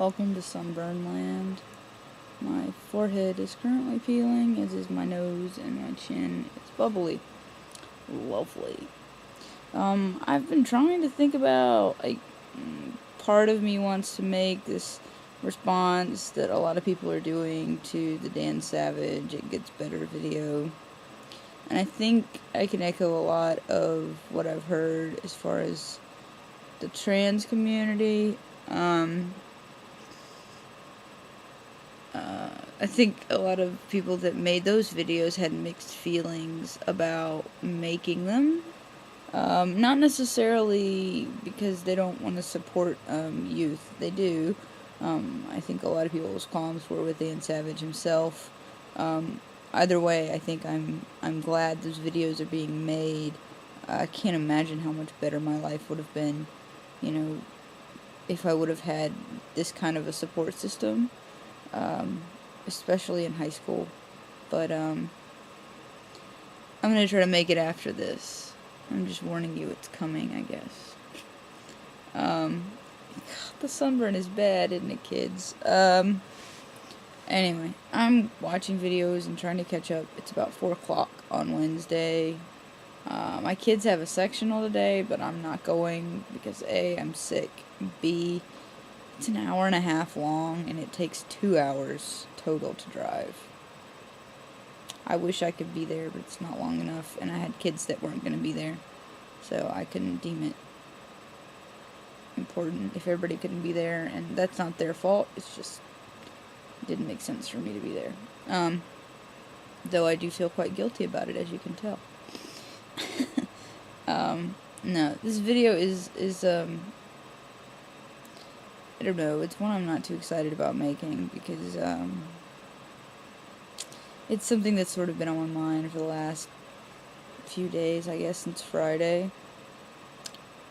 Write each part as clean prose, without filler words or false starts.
Welcome to Sunburn Land. My forehead is currently peeling, as is my nose, and my chin is bubbly. Lovely. I've been trying to think about, part of me wants to make this response that a lot of people are doing to the Dan Savage It Gets Better video. And I think I can echo a lot of what I've heard as far as the trans community. I think a lot of people that made those videos had mixed feelings about making them. Not necessarily because they don't want to support youth. They do. I think a lot of people's qualms were with Dan Savage himself. Either way, I think I'm glad those videos are being made. I can't imagine how much better my life would have been, if I would have had this kind of a support system. Especially in high school, but I'm gonna try to make it after this. I'm just warning you, it's coming, I guess. The sunburn is bad, isn't it, kids? Anyway, I'm watching videos and trying to catch up. It's about 4 o'clock on Wednesday. My kids have a sectional today, but I'm not going because A, I'm sick, B, it's an hour and a half long, and it takes 2 hours total to drive. I wish I could be there, but it's not long enough, and I had kids that weren't going to be there, so I couldn't deem it important if everybody couldn't be there, and that's not their fault. It's just, it didn't make sense for me to be there. Though I do feel quite guilty about it, as you can tell. No, this video is I don't know, it's one I'm not too excited about making because, it's something that's sort of been on my mind for the last few days, I guess, since Friday.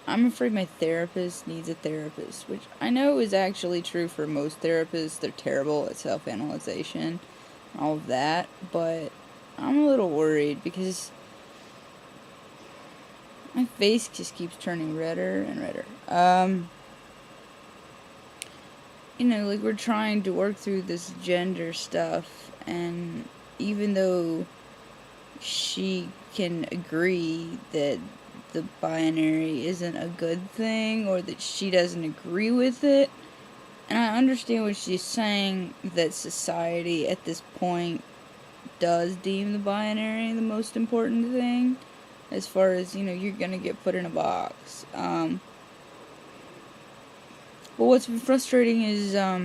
I'm afraid my therapist needs a therapist, which I know is actually true for most therapists. They're terrible at self-analyzation and all of that, but I'm a little worried because my face just keeps turning redder and redder. We're trying to work through this gender stuff, and even though she can agree that the binary isn't a good thing, or that she doesn't agree with it, and I understand what she's saying, that society at this point does deem the binary the most important thing, as far as, you're gonna get put in a box. But what's been frustrating is, I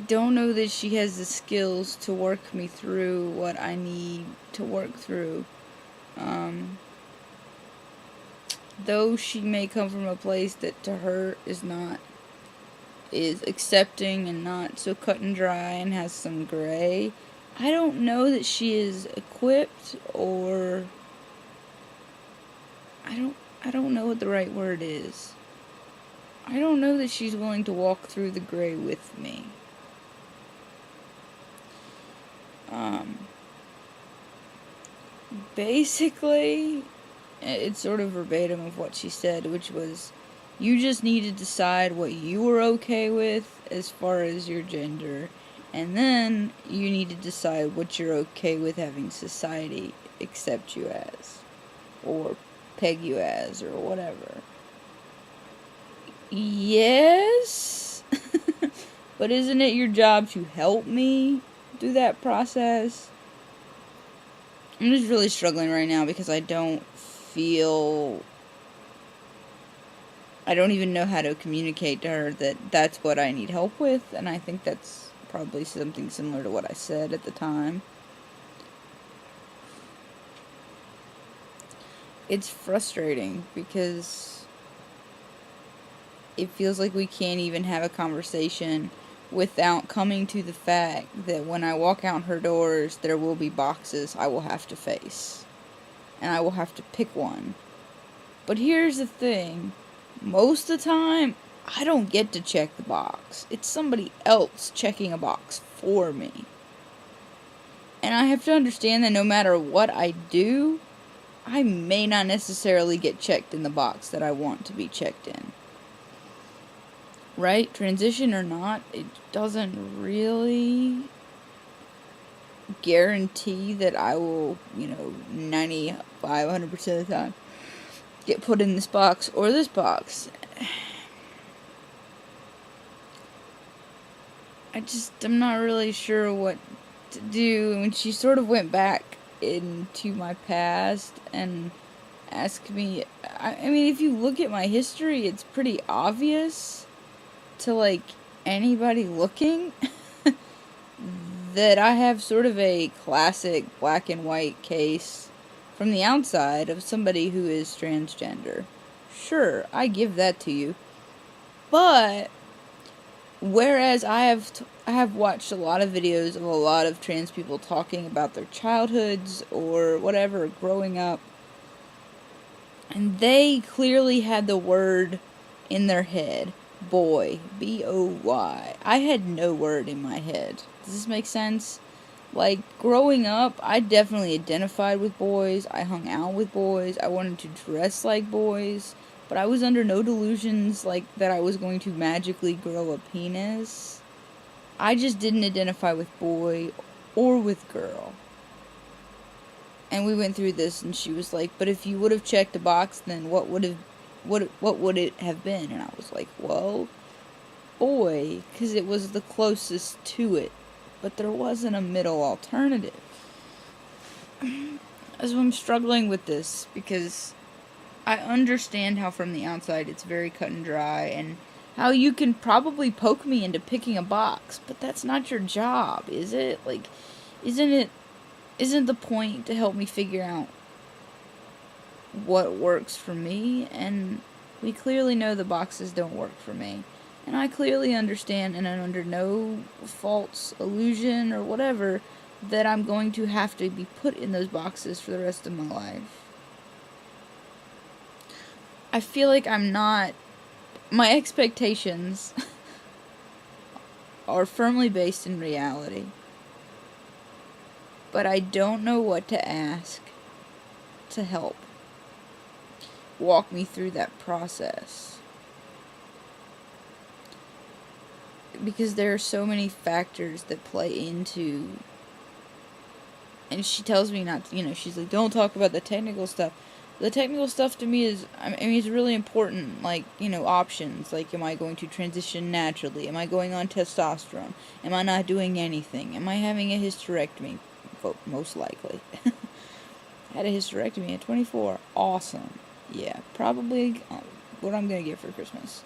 don't know that she has the skills to work me through what I need to work through. Though she may come from a place that to her is accepting and not so cut and dry and has some gray, I don't know that she is equipped, or I don't know what the right word is. I don't know that she's willing to walk through the gray with me. Basically, it's sort of verbatim of what she said, which was, you just need to decide what you were okay with as far as your gender, and then you need to decide what you're okay with having society accept you as, or peg you as, or whatever. Yes, but isn't it your job to help me through that process? I'm just really struggling right now because I don't even know how to communicate to her that that's what I need help with, and I think that's probably something similar to what I said at the time. It's frustrating because it feels like we can't even have a conversation without coming to the fact that when I walk out her doors, there will be boxes I will have to face. And I will have to pick one. But here's the thing. Most of the time, I don't get to check the box. It's somebody else checking a box for me. And I have to understand that no matter what I do, I may not necessarily get checked in the box that I want to be checked in. right? Transition or not, it doesn't really guarantee that I will, 95, 100% of the time get put in this box or this box. I'm not really sure what to do. And she sort of went back into my past and asked me, I mean, if you look at my history, it's pretty obvious to, like, anybody looking that I have sort of a classic black and white case from the outside of somebody who is transgender. Sure, I give that to you. But whereas I have watched a lot of videos of a lot of trans people talking about their childhoods or whatever growing up, and they clearly had the word in their head, boy, B-O-Y. I had no word in my head. Does this make sense? Like, growing up, I definitely identified with boys. I hung out with boys. I wanted to dress like boys. But I was under no delusions, like, that I was going to magically grow a penis. I just didn't identify with boy or with girl. And we went through this, and she was like, but if you would have checked a box, then what would it have been? And I was like, well, boy, because it was the closest to it. But there wasn't a middle alternative. As I'm struggling with this, because I understand how from the outside it's very cut and dry, and how you can probably poke me into picking a box, but that's not your job, is it? Like, isn't the point to help me figure out what works for me? And we clearly know the boxes don't work for me. And I clearly understand, and I'm under no false illusion or whatever, that I'm going to have to be put in those boxes for the rest of my life. I feel like my expectations are firmly based in reality. But I don't know what to ask to help walk me through that process. Because there are so many factors that play into, and she tells me not to, she's like, don't talk about the technical stuff. The technical stuff to me is, it's really important, like, options, like, am I going to transition naturally? Am I going on testosterone? Am I not doing anything? Am I having a hysterectomy? Most likely. Had a hysterectomy at 24. Awesome. Yeah, probably what I'm gonna get for Christmas.